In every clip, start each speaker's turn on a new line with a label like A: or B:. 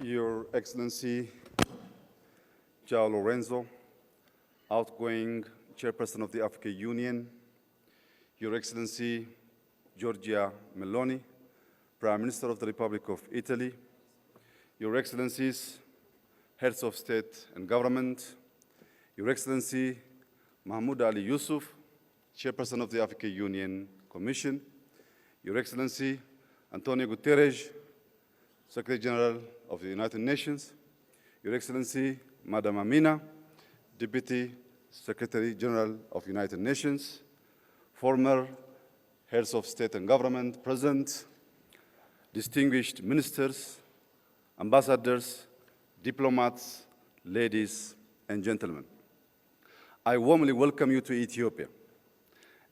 A: Your Excellency, João Lorenzo, outgoing Chairperson of the African Union, Your Excellency, Giorgia Meloni, Prime Minister of the Republic of Italy, Your Excellencies, Heads of State and Government, Your Excellency, Mahmoud Ali Yusuf, Chairperson of the African Union Commission, Your Excellency, Antonio Guterres, Secretary General of the United Nations, Your Excellency, Madam Amina, Deputy Secretary General of the United Nations, former heads of state and government present, distinguished ministers, ambassadors, diplomats, ladies and gentlemen. I warmly welcome you to Ethiopia,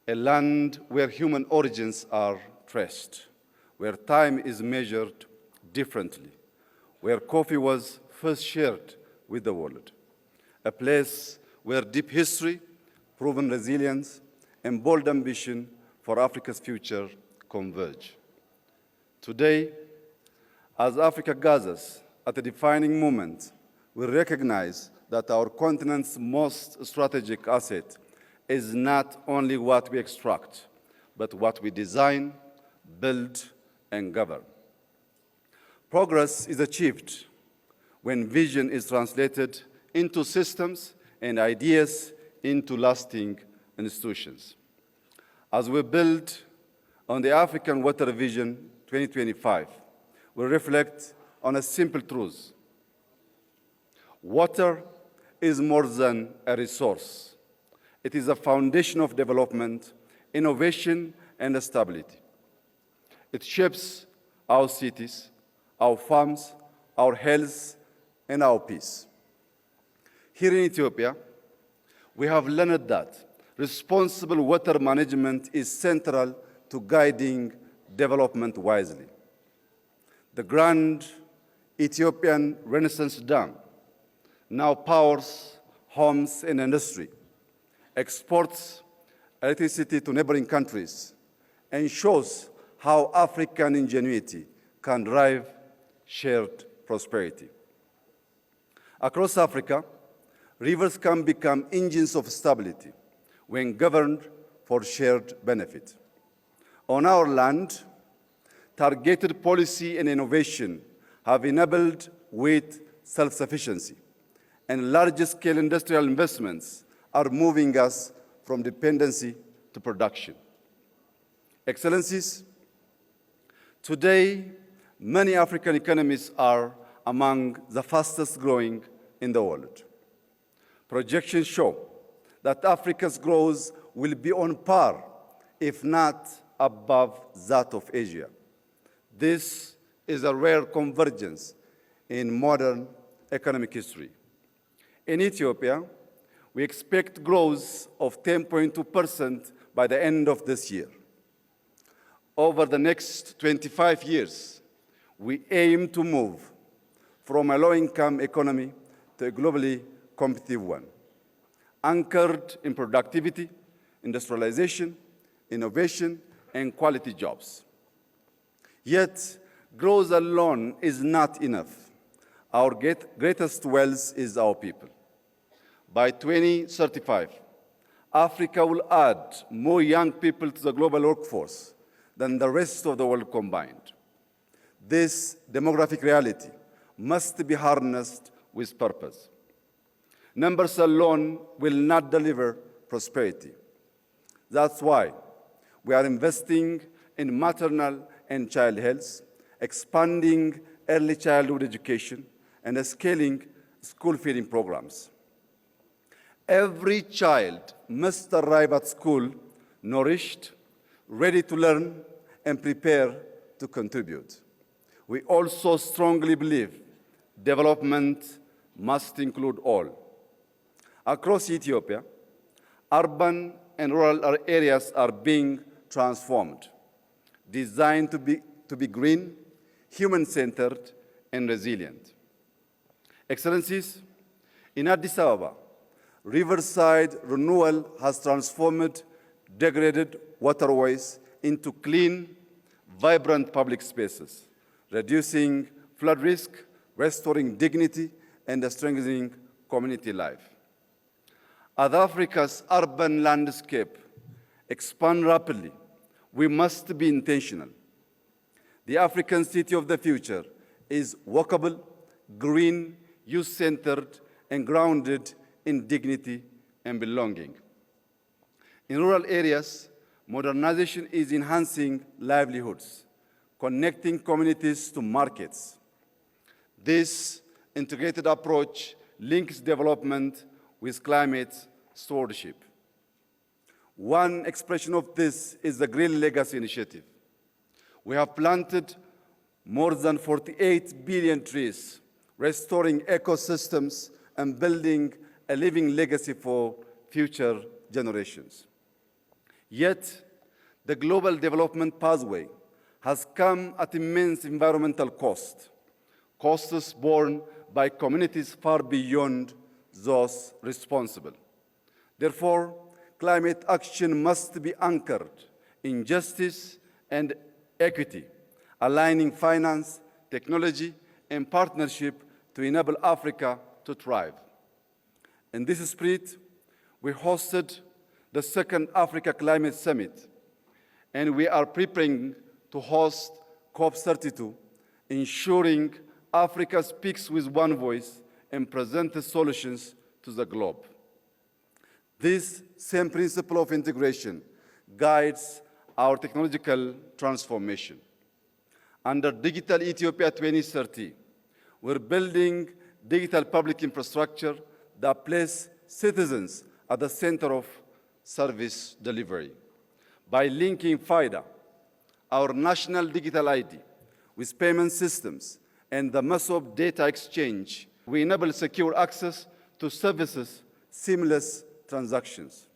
A: a land where human origins are traced, where time is measured differently, where coffee was first shared with the world, a place where deep history, proven resilience, and bold ambition for Africa's future converge. Today, as Africa gathers at a defining moment, we recognize that our continent's most strategic asset is not only what we extract, but what we design, build, and govern. Progress is achieved when vision is translated into systems and ideas into lasting institutions. As we build on the African Water Vision 2025, we reflect on a simple truth. Water is more than a resource. It is a foundation of development, innovation, and stability. It shapes our cities, our farms, our health, and our peace. Here in Ethiopia, we have learned that responsible water management is central to guiding development wisely. The Grand Ethiopian Renaissance Dam now powers homes and industry, exports electricity to neighboring countries, and shows how African ingenuity can drive shared prosperity. Across Africa, rivers can become engines of stability when governed for shared benefit. On our land, targeted policy and innovation have enabled wheat self-sufficiency, and large-scale industrial investments are moving us from dependency to production. Excellencies, today, many African economies are among the fastest growing in the world. Projections show that Africa's growth will be on par, if not above, that of Asia. This is a rare convergence in modern economic history. In Ethiopia, we expect growth of 10.2% by the end of this year. Over the next 25 years, we aim to move from a low-income economy to a globally competitive one, anchored in productivity, industrialization, innovation, and quality jobs. Yet, growth alone is not enough. Our greatest wealth is our people. By 2035, Africa will add more young people to the global workforce than the rest of the world combined. This demographic reality must be harnessed with purpose. Numbers alone will not deliver prosperity. That's why we are investing in maternal and child health, expanding early childhood education, and scaling school feeding programs. Every child must arrive at school nourished, ready to learn, and prepare to contribute. We also strongly believe development must include all. Across Ethiopia, urban and rural areas are being transformed, designed to be green, human-centered, and resilient. Excellencies, in Addis Ababa, riverside renewal has transformed degraded waterways into clean, vibrant public spaces, reducing flood risk, restoring dignity, and strengthening community life. As Africa's urban landscape expands rapidly, we must be intentional. The African city of the future is walkable, green, youth-centered, and grounded in dignity and belonging. In rural areas, modernization is enhancing livelihoods, connecting communities to markets. This integrated approach links development with climate stewardship. One expression of this is the Green Legacy Initiative. We have planted more than 48 billion trees, restoring ecosystems and building a living legacy for future generations. Yet, the global development pathway has come at immense environmental costs borne by communities far beyond those responsible. Therefore, climate action must be anchored in justice and equity, aligning finance, technology, and partnership to enable Africa to thrive. In this spirit, we hosted the second Africa Climate Summit, and we are preparing to host COP32, ensuring Africa speaks with one voice and presents solutions to the globe. This same principle of integration guides our technological transformation. Under Digital Ethiopia 2030, we're building digital public infrastructure that places citizens at the center of service delivery. By linking FIDA, our national digital ID, with payment systems and the massive data exchange, we enable secure access to services, seamless transactions,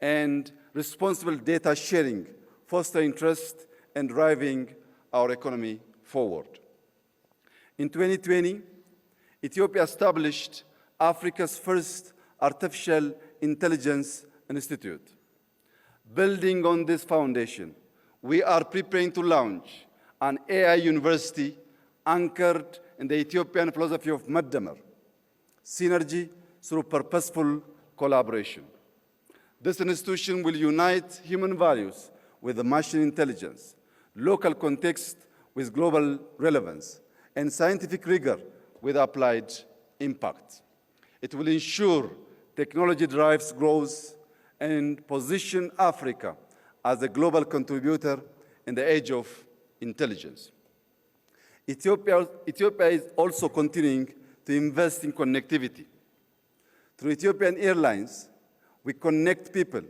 A: and responsible data sharing, fostering trust and driving our economy forward. In 2020, Ethiopia established Africa's first artificial intelligence institute. Building on this foundation, we are preparing to launch an AI university anchored in the Ethiopian philosophy of Maddamar, synergy through purposeful collaboration. This institution will unite human values with machine intelligence, local context with global relevance, and scientific rigor with applied impact. It will ensure technology drives growth and position Africa as a global contributor in the age of intelligence. Ethiopia is also continuing to invest in connectivity. Through Ethiopian Airlines, we connect people,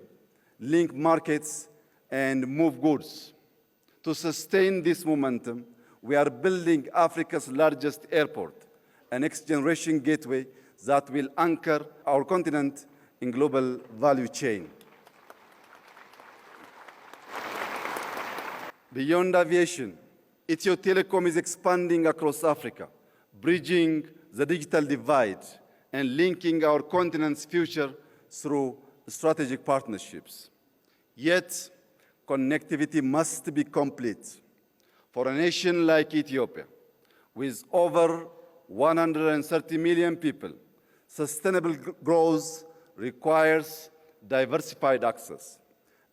A: link markets, and move goods. To sustain this momentum, we are building Africa's largest airport, a next-generation gateway that will anchor our continent in global value chain. Beyond aviation, Ethio Telecom is expanding across Africa, bridging the digital divide and linking our continent's future through strategic partnerships. Yet, connectivity must be complete. For a nation like Ethiopia, with over 130 million people, sustainable growth requires diversified access.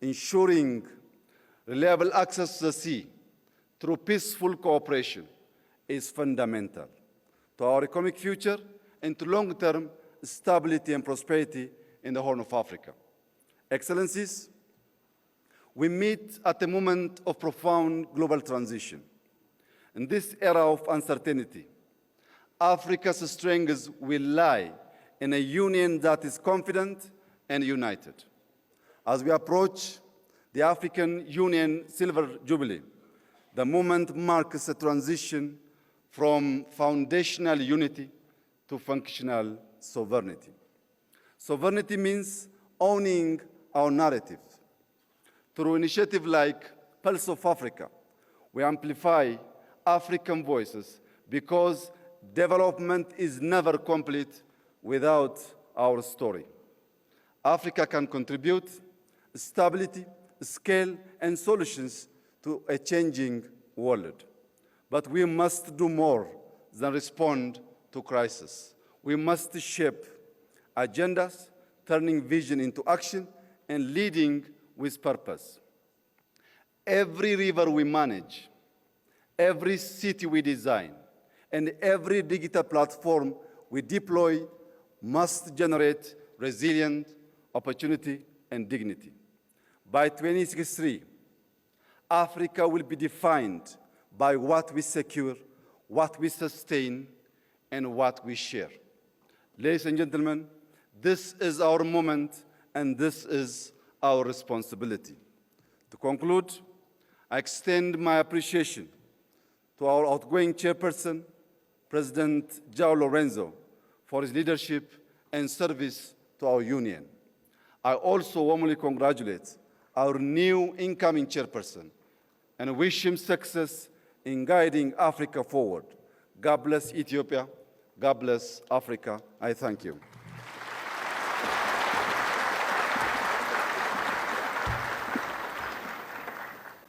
A: Ensuring reliable access to the sea through peaceful cooperation is fundamental to our economic future and to long-term stability and prosperity in the Horn of Africa. Excellencies, we meet at a moment of profound global transition. In this era of uncertainty, Africa's strengths will lie in a union that is confident and united. As we approach the African Union Silver Jubilee, the moment marks a transition from foundational unity to functional sovereignty. Sovereignty means owning our narrative. Through initiatives like Pulse of Africa, we amplify African voices because development is never complete without our story. Africa can contribute stability, scale, and solutions to a changing world. But we must do more than respond to crisis. We must shape agendas, turning vision into action, and leading with purpose. Every river we manage, every city we design, and every digital platform we deploy must generate resilient opportunity and dignity. By 2063, Africa will be defined by what we secure, what we sustain, and what we share. Ladies and gentlemen, this is our moment, and this is our responsibility. To conclude, I extend my appreciation to our outgoing chairperson, President João Lorenzo, for his leadership and service to our union. I also warmly congratulate our new incoming chairperson and wish him success in guiding Africa forward. God bless Ethiopia. God bless Africa. I thank you.